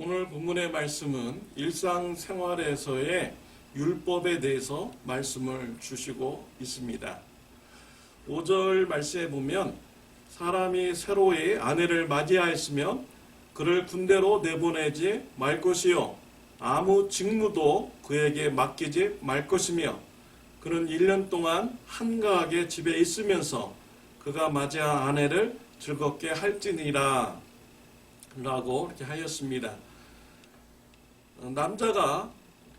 오늘 본문의 말씀은 일상생활에서의 율법에 대해서 말씀을 주시고 있습니다. 5절 말씀에 보면 사람이 새로이 아내를 맞이하였으면 그를 군대로 내보내지 말 것이요 아무 직무도 그에게 맡기지 말 것이며 그는 1년 동안 한가하게 집에 있으면서 그가 맞이한 아내를 즐겁게 할지니라 라고 이렇게 하였습니다. 남자가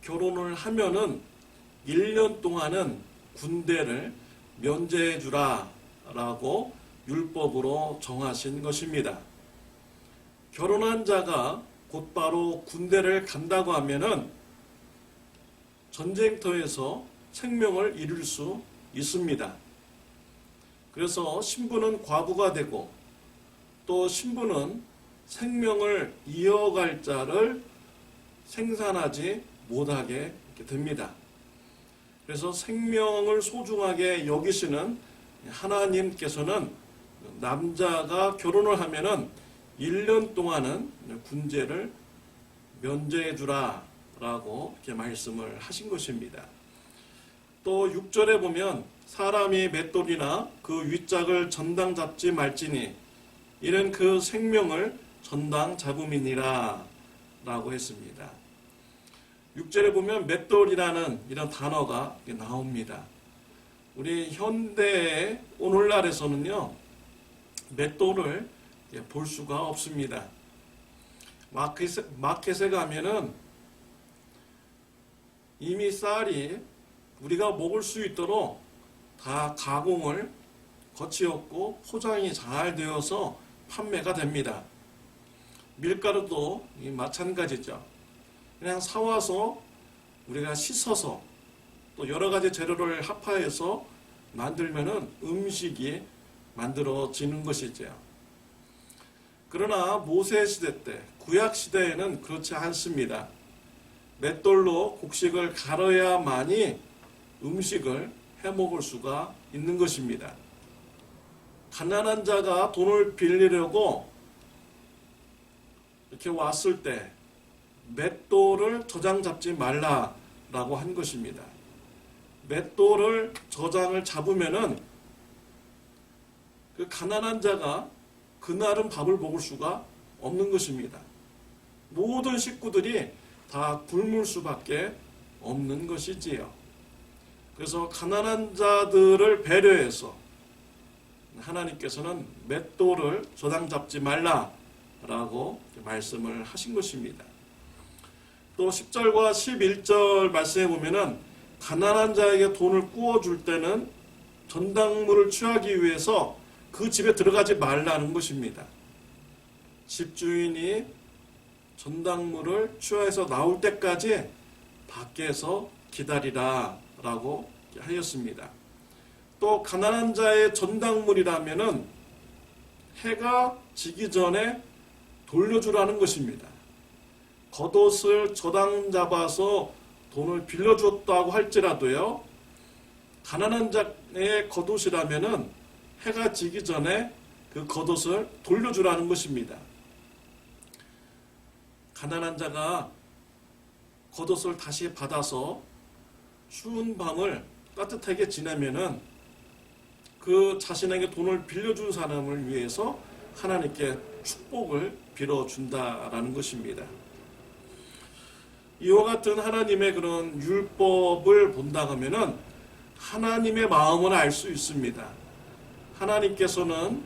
결혼을 하면은 1년 동안은 군대를 면제해 주라 라고 율법으로 정하신 것입니다. 결혼한 자가 곧바로 군대를 간다고 하면은 전쟁터에서 생명을 잃을 수 있습니다. 그래서 신부는 과부가 되고 또 신부는 생명을 이어갈 자를 생산하지 못하게 됩니다. 그래서 생명을 소중하게 여기시는 하나님께서는 남자가 결혼을 하면은 1년 동안은 군제를 면제해 주라 라고 이렇게 말씀을 하신 것입니다. 또 6절에 보면 사람이 맷돌이나 그 윗짝을 전당 잡지 말지니 이는 그 생명을 전당 잡음이니라 라고 했습니다. 6절에 보면 맷돌이라는 이런 단어가 나옵니다. 우리 현대의 오늘날에서는요 맷돌을 볼 수가 없습니다. 마켓에 가면은 이미 쌀이 우리가 먹을 수 있도록 다 가공을 거치었고 포장이 잘 되어서 판매가 됩니다. 밀가루도 마찬가지죠. 그냥 사와서 우리가 씻어서 또 여러 가지 재료를 합하여서 만들면은 음식이 만들어지는 것이죠. 그러나 모세 시대 때, 구약 시대에는 그렇지 않습니다. 맷돌로 곡식을 갈아야만이 음식을 해먹을 수가 있는 것입니다. 가난한 자가 돈을 빌리려고 이렇게 왔을 때 맷돌을 저장 잡지 말라라고 한 것입니다. 맷돌을 저장을 잡으면은 그 가난한 자가 그날은 밥을 먹을 수가 없는 것입니다. 모든 식구들이 다 굶을 수밖에 없는 것이지요. 그래서 가난한 자들을 배려해서 하나님께서는 맷돌을 저장 잡지 말라라고 말씀을 하신 것입니다. 또 10절과 11절 말씀해 보면은 가난한 자에게 돈을 구워줄 때는 전당물을 취하기 위해서 그 집에 들어가지 말라는 것입니다. 집주인이 전당물을 취하해서 나올 때까지 밖에서 기다리라 라고 하였습니다. 또 가난한 자의 전당물이라면은 해가 지기 전에 돌려주라는 것입니다. 겉옷을 저당 잡아서 돈을 빌려줬다고 할지라도요, 가난한 자의 겉옷이라면은 해가 지기 전에 그 겉옷을 돌려주라는 것입니다. 가난한 자가 겉옷을 다시 받아서 추운 밤을 따뜻하게 지내면은 그 자신에게 돈을 빌려준 사람을 위해서 하나님께 축복을 빌어준다라는 것입니다. 이와 같은 하나님의 그런 율법을 본다 하면은 하나님의 마음을 알 수 있습니다. 하나님께서는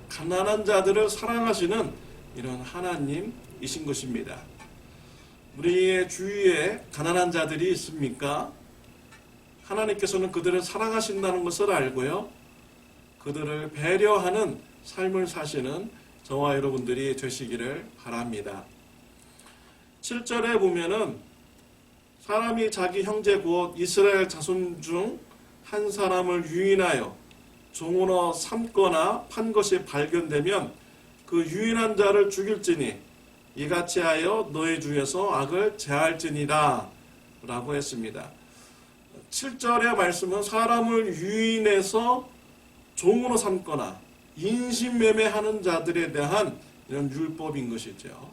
가난한 자들을 사랑하시는 이런 하나님이신 것입니다. 우리의 주위에 가난한 자들이 있습니까? 하나님께서는 그들을 사랑하신다는 것을 알고요, 그들을 배려하는 삶을 사시는 저와 여러분들이 되시기를 바랍니다. 7절에 보면은 사람이 자기 형제 곧 이스라엘 자손 중 한 사람을 유인하여 종으로 삼거나 판 것이 발견되면 그 유인한 자를 죽일지니 이같이 하여 너희 중에서 악을 제할지니라 라고 했습니다. 7절의 말씀은 사람을 유인해서 종으로 삼거나 인신매매하는 자들에 대한 이런 율법인 것이죠.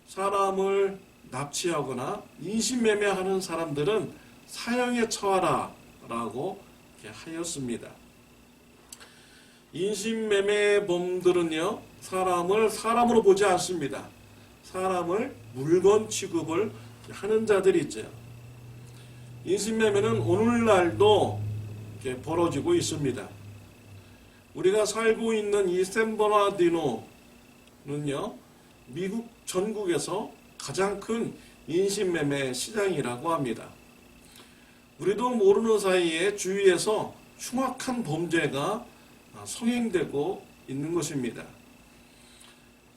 사람을 납치하거나 인신매매하는 사람들은 사형에 처하라 라고 하였습니다. 인신매매범들은요, 사람을 사람으로 보지 않습니다. 사람을 물건 취급을 하는 자들이죠. 인신매매는 오늘날도 벌어지고 있습니다. 우리가 살고 있는 이 샌버나디노는요, 미국 전국에서 가장 큰 인신매매 시장이라고 합니다. 우리도 모르는 사이에 주위에서 흉악한 범죄가 성행되고 있는 것입니다.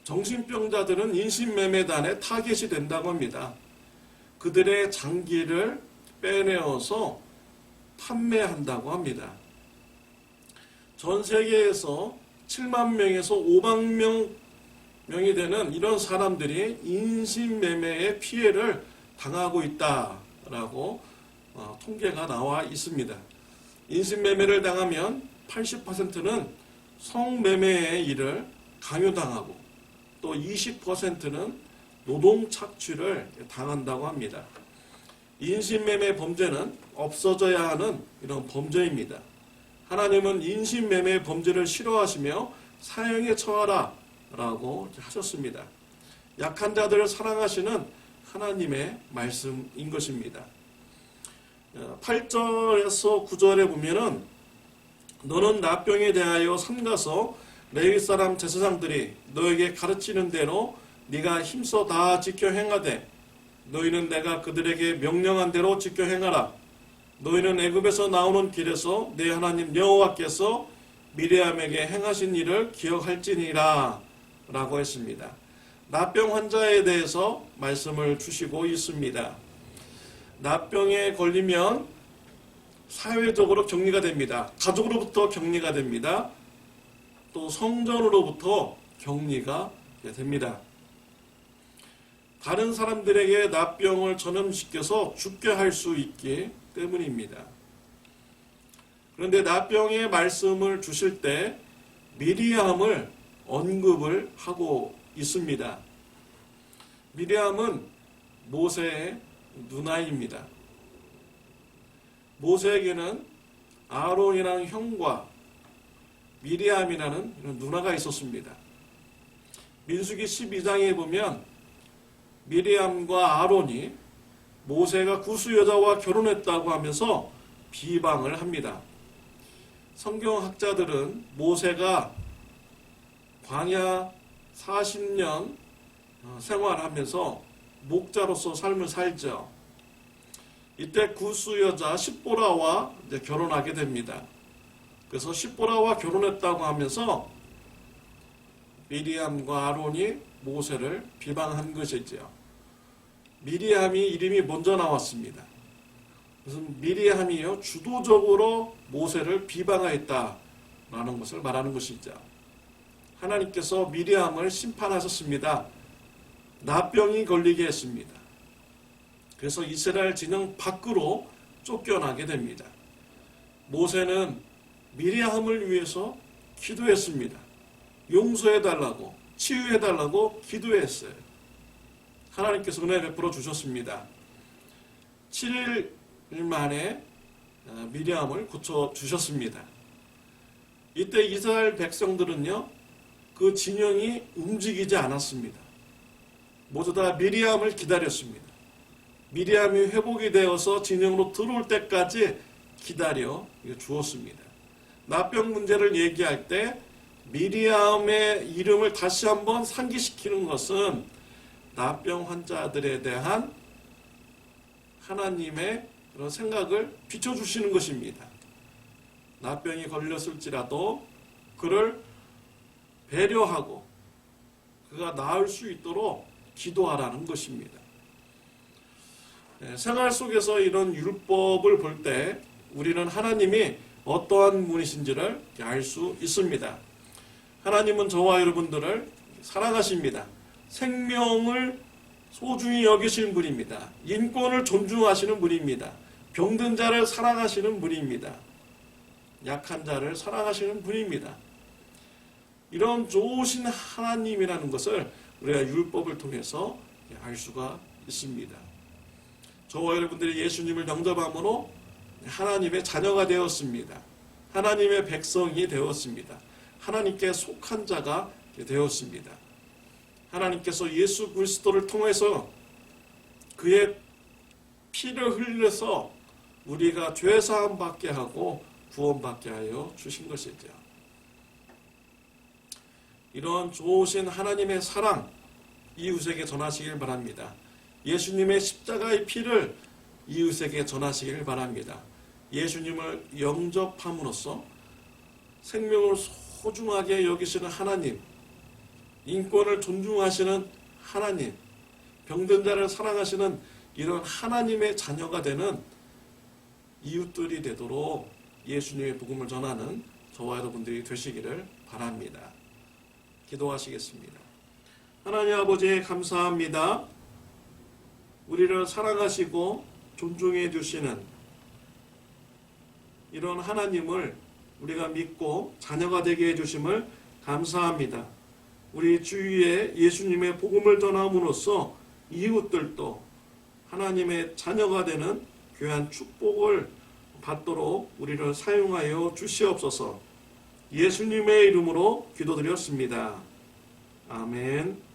정신병자들은 인신매매단의 타겟이 된다고 합니다. 그들의 장기를 빼내어서 판매한다고 합니다. 전 세계에서 7만 명에서 5만 명이 되는 이런 사람들이 인신매매의 피해를 당하고 있다라고 통계가 나와 있습니다. 인신매매를 당하면 80%는 성매매의 일을 강요당하고 또 20%는 노동 착취를 당한다고 합니다. 인신매매 범죄는 없어져야 하는 이런 범죄입니다. 하나님은 인신매매 범죄를 싫어하시며 사형에 처하라 라고 하셨습니다. 약한 자들을 사랑하시는 하나님의 말씀인 것입니다. 8절에서 9절에 보면은 너는 나병에 대하여 삼가서 레위 사람 제사장들이 너에게 가르치는 대로 네가 힘써 다 지켜 행하되 너희는 내가 그들에게 명령한 대로 지켜 행하라. 너희는 애굽에서 나오는 길에서 내 하나님 여호와께서 미리암에게 행하신 일을 기억할지니라 라고 했습니다. 나병 환자에 대해서 말씀을 주시고 있습니다. 나병에 걸리면 사회적으로 격리가 됩니다. 가족으로부터 격리가 됩니다. 또 성전으로부터 격리가 됩니다. 다른 사람들에게 나병을 전염시켜서 죽게 할 수 있기 때문입니다. 그런데 나병의 말씀을 주실 때 미리암을 언급을 하고 있습니다. 미리암은 모세의 누나입니다. 모세에게는 아론이라는 형과 미리암이라는 이런 누나가 있었습니다. 민수기 12장에 보면 미리암과 아론이 모세가 구스 여자와 결혼했다고 하면서 비방을 합니다. 성경학자들은 모세가 광야 40년 생활하면서 목자로서 삶을 살죠. 이때 구스 여자 십보라와 결혼하게 됩니다. 그래서 십보라와 결혼했다고 하면서 미리암과 아론이 모세를 비방한 것이죠. 미리암이 이름이 먼저 나왔습니다. 그래서 미리암이요 주도적으로 모세를 비방하였다라는 것을 말하는 것이죠. 하나님께서 미리암을 심판하셨습니다. 나병이 걸리게 했습니다. 그래서 이스라엘 진영 밖으로 쫓겨나게 됩니다. 모세는 미리암을 위해서 기도했습니다. 용서해달라고, 치유해달라고 기도했어요. 하나님께서 은혜 베풀어 주셨습니다. 7일 만에 미리암을 고쳐주셨습니다. 이때 이스라엘 백성들은요, 그 진영이 움직이지 않았습니다. 모두 다 미리암을 기다렸습니다. 미리암이 회복이 되어서 진영으로 들어올 때까지 기다려 주었습니다. 나병 문제를 얘기할 때 미리암의 이름을 다시 한번 상기시키는 것은 나병 환자들에 대한 하나님의 그런 생각을 비춰주시는 것입니다. 나병이 걸렸을지라도 그를 배려하고 그가 나을 수 있도록 기도하라는 것입니다. 생활 속에서 이런 율법을 볼 때 우리는 하나님이 어떠한 분이신지를 알 수 있습니다. 하나님은 저와 여러분들을 사랑하십니다. 생명을 소중히 여기시는 분입니다. 인권을 존중하시는 분입니다. 병든 자를 사랑하시는 분입니다. 약한 자를 사랑하시는 분입니다. 이런 좋으신 하나님이라는 것을 우리가 율법을 통해서 알 수가 있습니다. 저와 여러분들이 예수님을 영접함으로 하나님의 자녀가 되었습니다. 하나님의 백성이 되었습니다. 하나님께 속한 자가 되었습니다. 하나님께서 예수 그리스도를 통해서 그의 피를 흘려서 우리가 죄사함 받게 하고 구원받게 하여 주신 것이죠. 이런 좋으신 하나님의 사랑 이웃에게 전하시길 바랍니다. 예수님의 십자가의 피를 이웃에게 전하시길 바랍니다. 예수님을 영접함으로써 생명을 소중하게 여기시는 하나님, 인권을 존중하시는 하나님, 병든 자를 사랑하시는 이런 하나님의 자녀가 되는 이웃들이 되도록 예수님의 복음을 전하는 저와 여러분들이 되시기를 바랍니다. 기도하시겠습니다. 하나님 아버지 감사합니다. 우리를 사랑하시고 존중해 주시는 이런 하나님을 우리가 믿고 자녀가 되게 해주심을 감사합니다. 우리 주위에 예수님의 복음을 전함으로써 이웃들도 하나님의 자녀가 되는 귀한 축복을 받도록 우리를 사용하여 주시옵소서. 예수님의 이름으로 기도드렸습니다. 아멘.